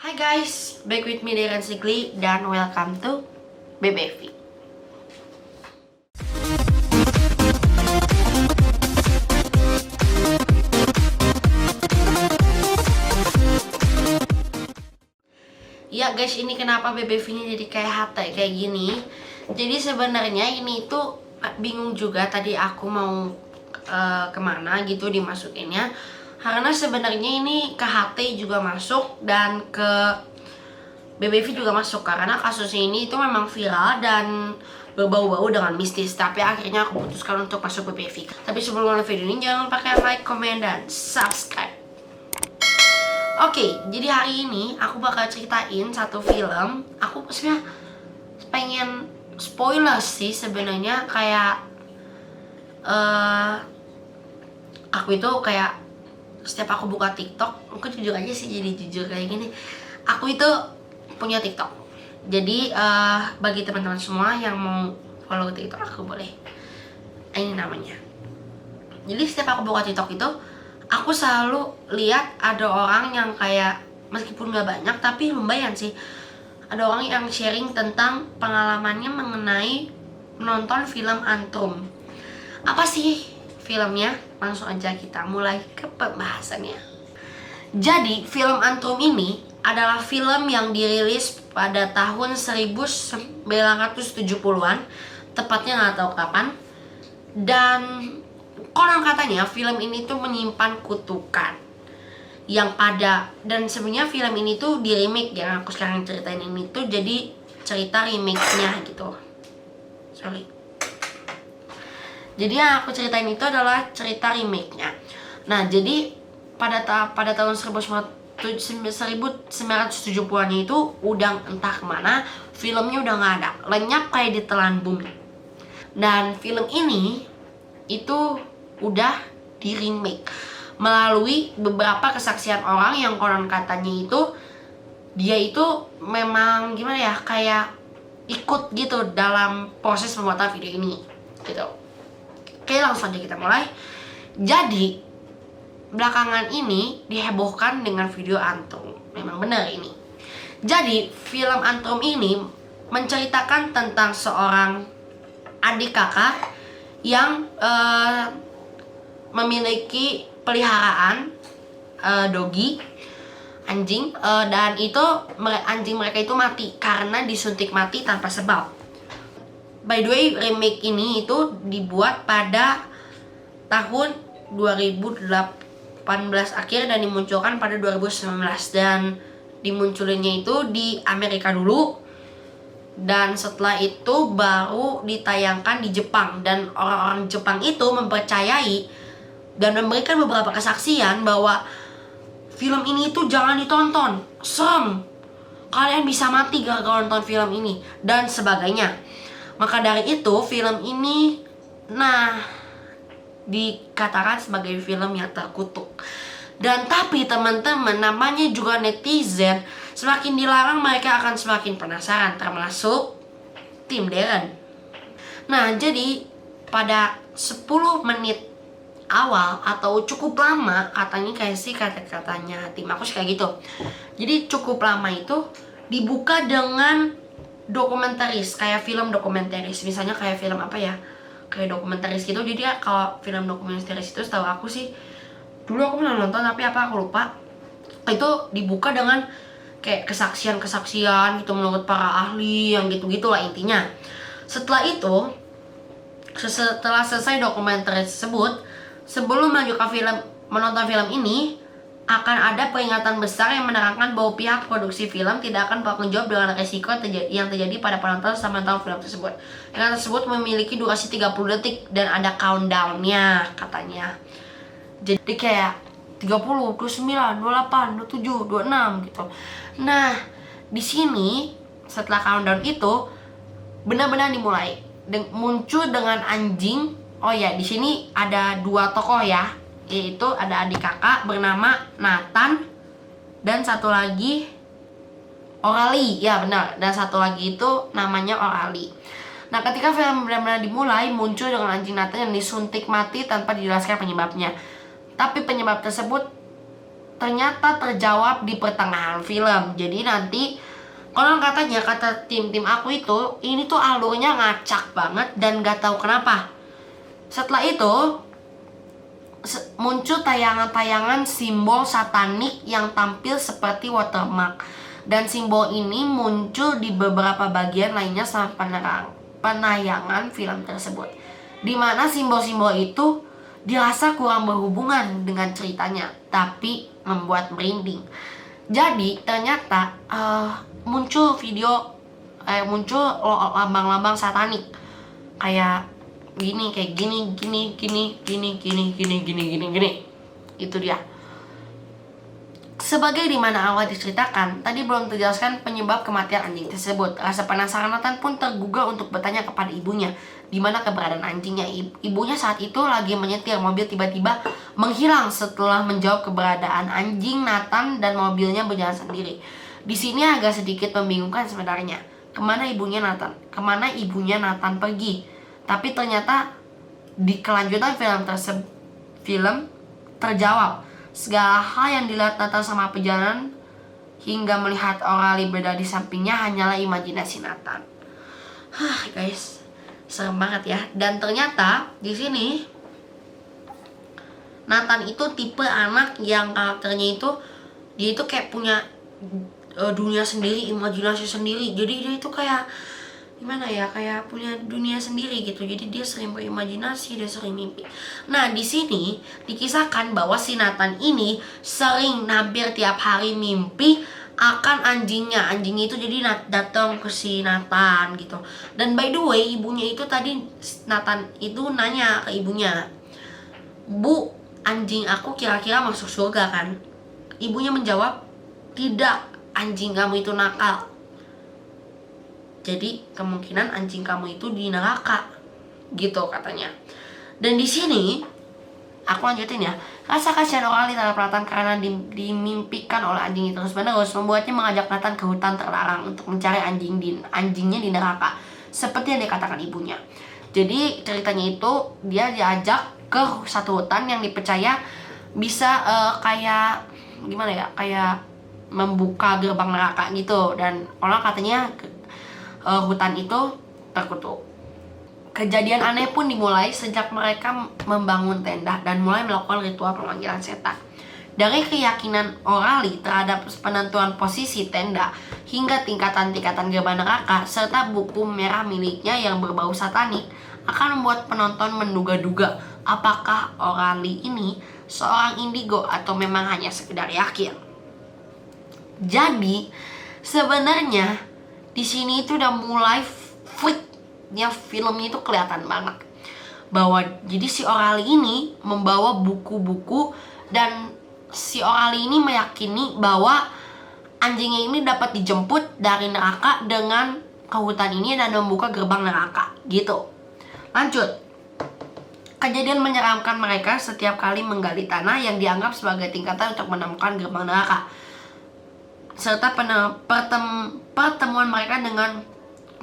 Hai guys, back with me Deren Sigli dan welcome to BBV. Ya guys, ini kenapa BBV-nya jadi kayak HT kayak gini. Jadi sebenarnya ini tuh bingung juga tadi aku mau kemana gitu dimasukinnya. Karena sebenarnya ini ke HT juga masuk dan ke BBV juga masuk karena kasusnya ini itu memang viral dan berbau-bau dengan mistis. Tapi akhirnya aku putuskan untuk masuk BBV. Tapi sebelum mulai video ini jangan lupa like, komen, dan subscribe. Oke, jadi hari ini aku bakal ceritain satu film. Aku sebenarnya pengen spoiler sih sebenarnya, kayak aku itu kayak setiap aku buka TikTok, aku jujur aja sih, jadi jujur kayak gini. Aku itu punya TikTok. Jadi bagi teman-teman semua yang mau follow TikTok aku boleh. Ini namanya. Jadi setiap aku buka TikTok itu, aku selalu lihat ada orang yang kayak meskipun gak banyak tapi lumayan sih. Ada orang yang sharing tentang pengalamannya mengenai menonton film Antrum. Apa sih filmnya? Langsung aja kita mulai ke pembahasannya. Jadi film Antrum ini adalah film yang dirilis pada tahun 1970-an, tepatnya nggak tahu kapan. Dan konon katanya film ini tuh menyimpan kutukan yang dan sebenarnya film ini tuh di remake. Yang aku sekarang ceritain ini tuh jadi cerita remake-nya gitu. Jadi yang aku ceritain itu adalah cerita remake-nya. Nah, jadi pada tahun 1970-an itu udah entah kemana, filmnya udah nggak ada, lenyap kayak ditelan bumi. Dan film ini itu udah di remake melalui beberapa kesaksian orang yang konon katanya itu dia itu memang gimana ya, kayak ikut gitu dalam proses pembuatan video ini gitu. Oke, langsung aja kita mulai. Jadi belakangan ini dihebohkan dengan video Antrum. Memang benar ini. Jadi film Antrum ini menceritakan tentang seorang adik kakak yang memiliki peliharaan dogi, anjing, dan itu anjing mereka itu mati karena disuntik mati tanpa sebab. By the way, remake ini itu dibuat pada tahun 2018 akhir dan dimunculkan pada 2019, dan dimunculinnya itu di Amerika dulu, dan setelah itu baru ditayangkan di Jepang. Dan orang-orang Jepang itu mempercayai dan memberikan beberapa kesaksian bahwa film ini itu jangan ditonton, serem, kalian bisa mati gara-gara nonton film ini dan sebagainya. Maka dari itu film ini dikatakan sebagai film yang terkutuk. Dan tapi teman-teman, namanya juga netizen, semakin dilarang mereka akan semakin penasaran, termasuk tim Deren. Nah, jadi pada 10 menit awal atau cukup lama, katanya kayak sih katanya tim aku sih kayak gitu. Jadi cukup lama itu dibuka dengan dokumentaris, kayak film dokumentaris. Misalnya kayak film apa ya, kayak dokumentaris gitu. Jadi ya, kalau film dokumentaris itu setahu aku sih, dulu aku pernah nonton tapi apa aku lupa. Itu dibuka dengan kayak kesaksian gitu menurut para ahli yang gitu-gitu lah intinya. Setelah itu, setelah selesai dokumentaris tersebut, sebelum menonton film ini, akan ada peringatan besar yang menerangkan bahwa pihak produksi film tidak akan bertanggung jawab dengan resiko yang terjadi pada penonton selama menonton film tersebut. Peringatan tersebut memiliki durasi 30 detik dan ada countdown-nya katanya. Jadi kayak 30, 29, 28, 27, 26 gitu. Nah, di sini setelah countdown itu benar-benar dimulai muncul dengan anjing. Oh ya, di sini ada dua tokoh ya, yaitu ada adik kakak bernama Nathan dan satu lagi Orali. Ya benar, dan satu lagi itu namanya Orali. Nah, ketika film benar-benar dimulai, muncul dengan anjing Nathan yang disuntik mati tanpa dijelaskan penyebabnya. Tapi penyebab tersebut ternyata terjawab di pertengahan film. Jadi nanti konon katanya, kata tim aku itu, ini tuh alurnya ngacak banget dan gak tahu kenapa. Setelah itu muncul tayangan-tayangan simbol satanik yang tampil seperti watermark. Dan simbol ini muncul di beberapa bagian lainnya saat penayangan film tersebut, dimana simbol-simbol itu dirasa kurang berhubungan dengan ceritanya, tapi membuat merinding. Jadi ternyata muncul muncul lambang-lambang satanik kayak gini, gini. Itu dia. Sebagai dimana awal diceritakan, tadi belum terjelaskan penyebab kematian anjing tersebut. Rasa penasaran Nathan pun tergugah untuk bertanya kepada ibunya di mana keberadaan anjingnya. Ibunya saat itu lagi menyetir mobil, tiba-tiba menghilang. Setelah menjawab keberadaan anjing Nathan, dan mobilnya berjalan sendiri. Di sini agak sedikit membingungkan sebenarnya. Kemana ibunya Nathan pergi? Tapi ternyata di kelanjutan film terjawab. Segala hal yang dilihat Nathan sama perjalanan hingga melihat Oralie berada di sampingnya hanyalah imajinasi Nathan. Guys, serem banget ya. Dan ternyata di sini Nathan itu tipe anak yang karakternya itu, dia itu kayak punya dunia sendiri, imajinasi sendiri. Jadi dia itu kayak gimana ya, kayak punya dunia sendiri gitu. Jadi dia sering berimajinasi, dia sering mimpi. Nah, di sini dikisahkan bahwa si Nathan ini sering hampir tiap hari mimpi akan anjingnya. Anjingnya itu jadi datang ke si Nathan gitu. Dan by the way, ibunya itu tadi, Nathan itu nanya ke ibunya, "Bu, anjing aku kira-kira masuk surga kan?" Ibunya menjawab, "Tidak, anjing kamu itu nakal. Jadi kemungkinan anjing kamu itu di neraka," gitu katanya. Dan di sini aku lanjutin ya. Rasa kasihan Oralie terhadap Nathan karena dimimpikan oleh anjing itu terus-menerus membuatnya mengajak Nathan ke hutan terlarang untuk mencari anjingnya di neraka, seperti yang dikatakan ibunya. Jadi ceritanya itu dia diajak ke satu hutan yang dipercaya bisa kayak gimana ya, kayak membuka gerbang neraka gitu. Dan orang katanya hutan itu terkutuk. Kejadian aneh pun dimulai sejak mereka membangun tenda dan mulai melakukan ritual pemanggilan setan. Dari keyakinan Oralie terhadap penentuan posisi tenda hingga tingkatan-tingkatan gerbang neraka serta buku merah miliknya yang berbau satanik akan membuat penonton menduga-duga apakah Oralie ini seorang indigo atau memang hanya sekedar yakin. Jadi sebenarnya di sini itu udah mulai freaknya filmnya itu kelihatan banget bahwa jadi si Oralie ini membawa buku-buku dan si Oralie ini meyakini bahwa anjingnya ini dapat dijemput dari neraka dengan ke hutan ini dan membuka gerbang neraka gitu. Lanjut. Kejadian menyeramkan mereka setiap kali menggali tanah yang dianggap sebagai tingkatan untuk menemukan gerbang neraka, serta pertemuan mereka dengan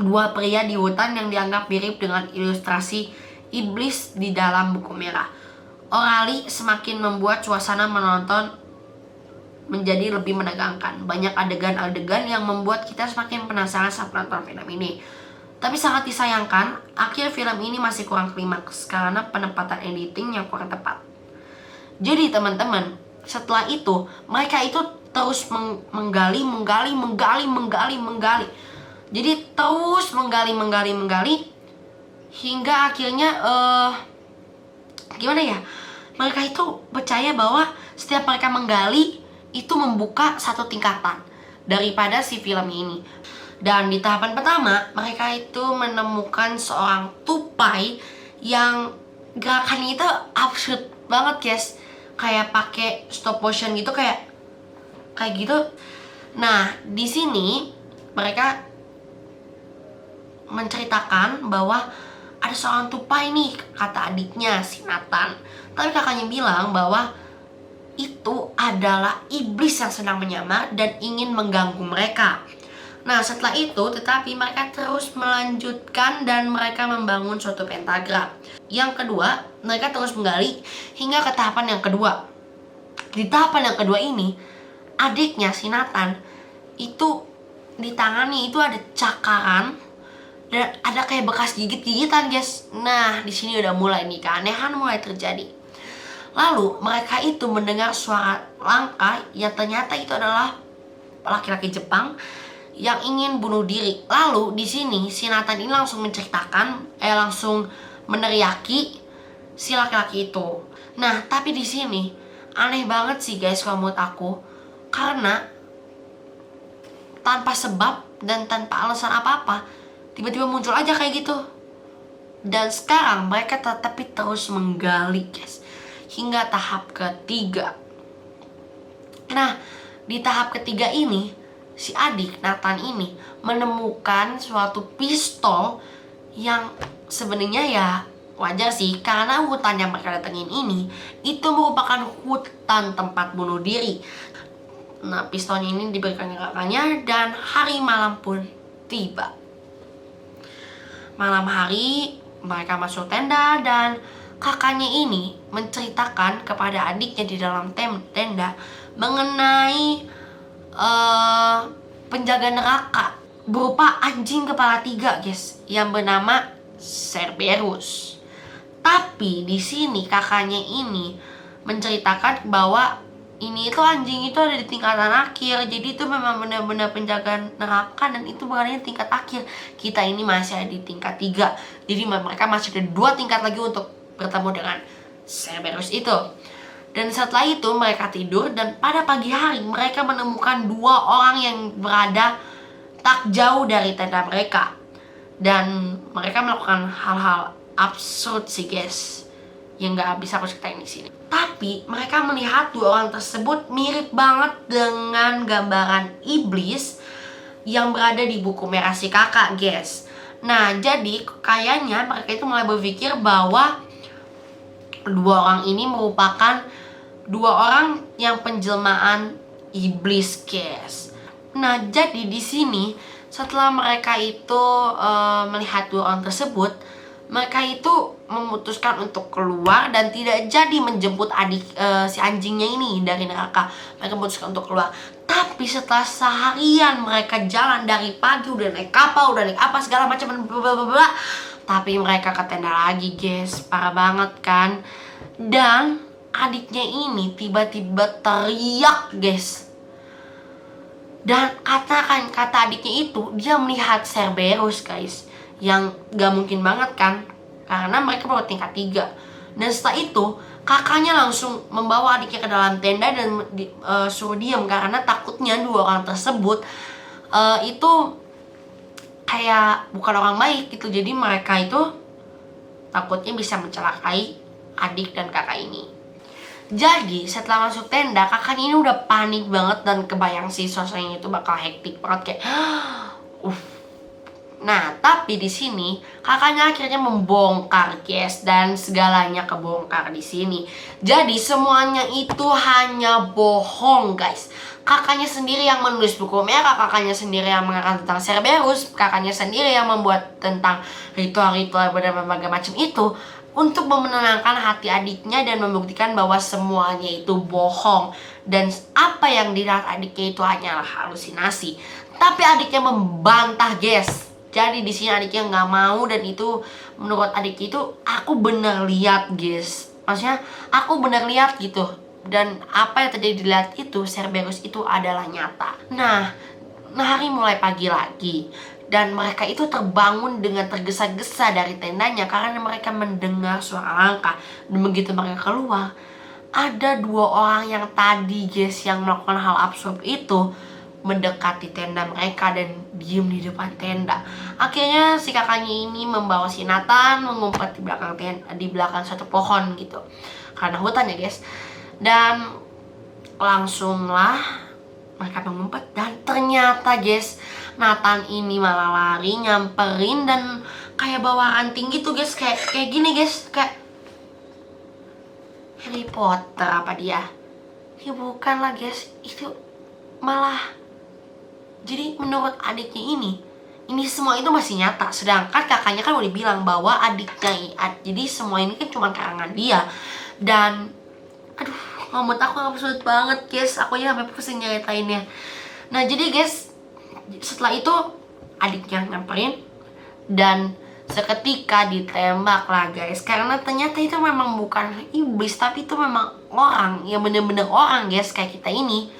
dua pria di hutan yang dianggap mirip dengan ilustrasi iblis di dalam buku merah. Oralie semakin membuat suasana menonton menjadi lebih menegangkan. Banyak adegan-adegan yang membuat kita semakin penasaran saat menonton film ini. Tapi sangat disayangkan, akhir film ini masih kurang klimaks karena penempatan editing yang kurang tepat. Jadi teman-teman, setelah itu mereka itu terus menggali. Jadi terus menggali hingga akhirnya gimana ya? Mereka itu percaya bahwa setiap mereka menggali itu membuka satu tingkatan daripada si film ini. Dan di tahapan pertama, mereka itu menemukan seorang tupai yang gerakannya itu absurd banget, guys. Kayak pakai stop motion gitu, kayak gitu. Nah, di sini mereka menceritakan bahwa ada seorang tupai nih, kata adiknya si Nathan. Tapi kakaknya bilang bahwa itu adalah iblis yang sedang menyamar dan ingin mengganggu mereka. Nah, setelah itu tetapi mereka terus melanjutkan dan mereka membangun suatu pentagram. Yang kedua, mereka terus menggali hingga ke tahapan yang kedua. di tahapan yang kedua ini, adiknya si Nathan itu di tangannya itu ada cakaran dan ada kayak bekas gigit-gigitan, guys. Nah, di sini udah mulai nih keanehan mulai terjadi. Lalu mereka itu mendengar suara langkah yang ternyata itu adalah laki-laki Jepang yang ingin bunuh diri. Lalu di sini si Nathan ini langsung menceritakan, langsung meneriaki si laki-laki itu. Nah, tapi di sini aneh banget sih guys kalau menurut aku, karena tanpa sebab dan tanpa alasan apa-apa tiba-tiba muncul aja kayak gitu. Dan sekarang mereka tetapi terus menggali guys hingga tahap ketiga. Nah, di tahap ketiga ini si adik Nathan ini menemukan suatu pistol yang sebenarnya ya wajar sih, karena hutan yang mereka datengin ini itu merupakan hutan tempat bunuh diri. Nah, pistolnya ini diberikan ke kakaknya dan hari malam pun tiba. Malam hari mereka masuk tenda dan kakaknya ini menceritakan kepada adiknya di dalam tenda mengenai penjaga neraka berupa anjing kepala 3 guys yang bernama Cerberus. Tapi di sini kakaknya ini menceritakan bahwa ini itu anjing itu ada di tingkatan akhir. Jadi itu memang benar-benar penjaga neraka dan itu bukannya tingkat akhir. Kita ini masih ada di tingkat 3. Jadi mereka masih ada 2 tingkat lagi untuk bertemu dengan Cerberus itu. Dan setelah itu mereka tidur dan pada pagi hari mereka menemukan 2 orang yang berada tak jauh dari tenda mereka. Dan mereka melakukan hal-hal absurd sih guys, yang gak bisa aku ceritain di sini. Tapi mereka melihat 2 orang tersebut mirip banget dengan gambaran iblis yang berada di buku merah si kakak guys. Nah, jadi kayaknya mereka itu mulai berpikir bahwa 2 orang ini merupakan 2 orang yang penjelmaan iblis guys. Nah, jadi di sini setelah mereka itu melihat 2 orang tersebut, mereka itu memutuskan untuk keluar dan tidak jadi menjemput adik si anjingnya ini dari neraka. Mereka memutuskan untuk keluar. Tapi setelah seharian mereka jalan dari pagi, udah naik kapal, udah naik apa segala macam, tapi mereka ke tenda lagi guys. Parah banget kan. Dan adiknya ini tiba-tiba teriak guys. Dan kata adiknya itu dia melihat Cerberus guys, yang gak mungkin banget kan, karena mereka baru tingkat 3. Dan setelah itu kakaknya langsung membawa adiknya ke dalam tenda dan suruh diam, karena takutnya 2 orang tersebut itu kayak bukan orang baik gitu. Jadi mereka itu takutnya bisa mencelakai adik dan kakak ini. Jadi setelah masuk tenda, kakaknya ini udah panik banget dan kebayang sih suasananya itu bakal hektik banget kayak Nah, tapi di sini kakaknya akhirnya membongkar guys, dan segalanya kebongkar di sini. Jadi semuanya itu hanya bohong guys. Kakaknya sendiri yang menulis buku merah, kakaknya sendiri yang mengarang tentang Cerberus, kakaknya sendiri yang membuat tentang ritual-ritual berbagai macam itu untuk menenangkan hati adiknya dan membuktikan bahwa semuanya itu bohong dan apa yang dilihat adiknya itu hanyalah halusinasi. Tapi adiknya membantah guys. Jadi di sini adiknya nggak mau, dan itu menurut adiknya itu aku bener lihat guys. Maksudnya aku bener lihat gitu. Dan apa yang terjadi dilihat itu Cerberus itu adalah nyata. Nah, hari mulai pagi lagi. Dan mereka itu terbangun dengan tergesa-gesa dari tendanya karena mereka mendengar suara langkah. Dan begitu mereka keluar, ada 2 orang yang tadi guys yang melakukan hal absurd itu mendekati tenda mereka dan diem di depan tenda. Akhirnya si kakaknya ini membawa si Nathan mengumpet di belakang satu pohon gitu, karena hutan ya guys. Dan langsunglah mereka mengumpet, dan ternyata guys Nathan ini malah lari nyamperin dan kayak bawa anting gitu guys, kayak gini guys, kayak Harry Potter apa dia? Ya bukan lah guys, itu malah jadi menurut adiknya ini semua itu masih nyata. Sedangkan kakaknya kan udah bilang bahwa adiknya, jadi semua ini kan cuma karangan dia. Dan aduh, Menurut aku absurd banget guys, aku ya sampai pusing nyeritainnya. Nah jadi guys, setelah itu adiknya nyamperin dan seketika ditembak lah guys, karena ternyata itu memang bukan iblis, tapi itu memang orang, ya bener-bener orang guys, kayak kita ini.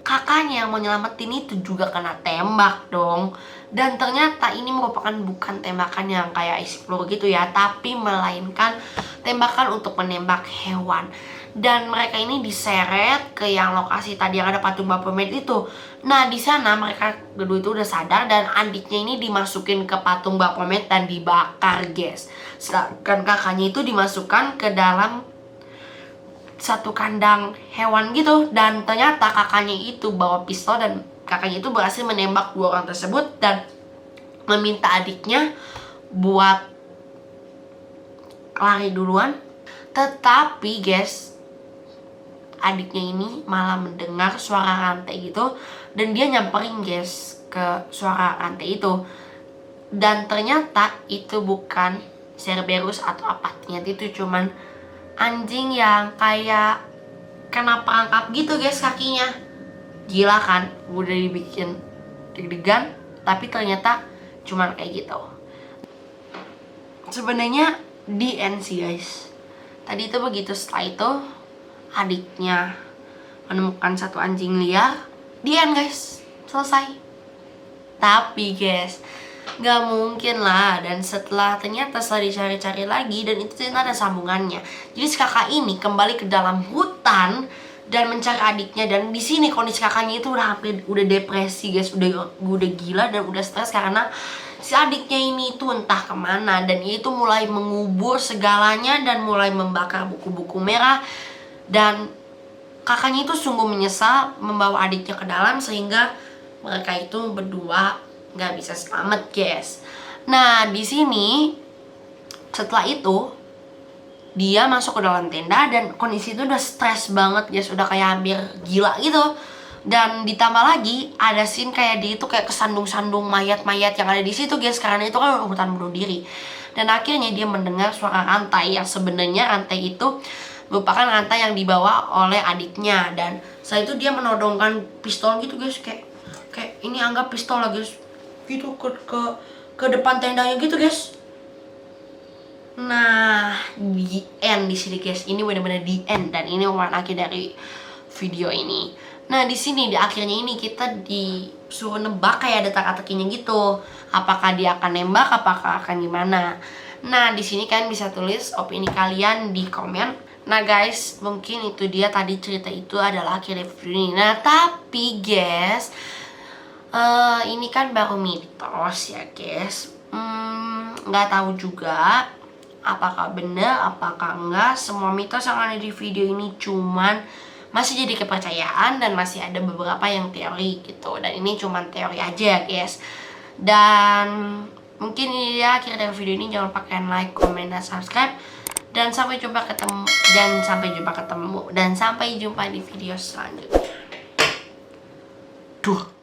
Kakaknya yang mau nyelamatin itu juga kena tembak dong. Dan ternyata ini merupakan bukan tembakan yang kayak isi peluru gitu ya, tapi melainkan tembakan untuk menembak hewan. Dan mereka ini diseret ke yang lokasi tadi yang ada patung Baphomet itu. Nah di sana mereka berdua itu udah sadar dan adiknya ini dimasukin ke patung Baphomet dan dibakar guys. Sedangkan kakaknya itu dimasukkan ke dalam satu kandang hewan gitu, dan ternyata kakaknya itu bawa pistol dan kakaknya itu berhasil menembak 2 orang tersebut dan meminta adiknya buat lari duluan. Tetapi guys, adiknya ini malah mendengar suara rantai gitu dan dia nyamperin guys ke suara rantai itu, dan ternyata itu bukan Cerberus atau apa, ternyata itu cuman anjing yang kayak kena perangkap gitu guys kakinya. Gila kan, udah dibikin deg-degan tapi ternyata cuman kayak gitu. Sebenarnya di end sih guys. Tadi itu begitu, setelah itu adiknya menemukan satu anjing liar, di end guys, selesai. Tapi guys, gak mungkin lah, dan setelah dicari-cari lagi dan itu ternyata ada sambungannya. Jadi si kakak ini kembali ke dalam hutan dan mencari adiknya, dan di sini kondisi kakaknya itu udah depresi guys, udah gila dan udah stres karena si adiknya ini tuh entah kemana, dan dia itu mulai mengubur segalanya dan mulai membakar buku-buku merah. Dan kakaknya itu sungguh menyesal membawa adiknya ke dalam sehingga mereka itu berdua nggak bisa selamat guys. Nah di sini setelah itu dia masuk ke dalam tenda dan kondisi itu udah stres banget guys, udah kayak hampir gila gitu. Dan ditambah lagi ada scene kayak dia itu kayak kesandung-sandung mayat-mayat yang ada di situ guys, karena itu kan hutan bunuh diri. Dan akhirnya dia mendengar suara rantai yang sebenarnya rantai itu merupakan rantai yang dibawa oleh adiknya. Dan setelah itu dia menodongkan pistol gitu guys, kayak ini anggap pistol lah guys, gitu ke depan tendanya gitu guys. Nah di end di sini guys, ini benar-benar di end dan ini merupakan akhir dari video ini. Nah di sini di akhirnya ini kita disuruh nebak kayak ada teka-tekinya gitu, apakah dia akan nembak, apakah akan gimana. Nah di sini kalian bisa tulis opini kalian di komen. Nah guys, mungkin itu dia tadi cerita itu adalah akhir dari video ini. Nah tapi guys, ini kan baru mitos ya guys, nggak tahu juga apakah benar apakah enggak. Semua mitos yang ada di video ini cuman masih jadi kepercayaan dan masih ada beberapa yang teori gitu, dan ini cuman teori aja guys. Dan mungkin ini dia akhir dari video ini. Jangan lupa kalian like, comment, dan subscribe, dan sampai jumpa dan sampai jumpa di video selanjutnya. Duh.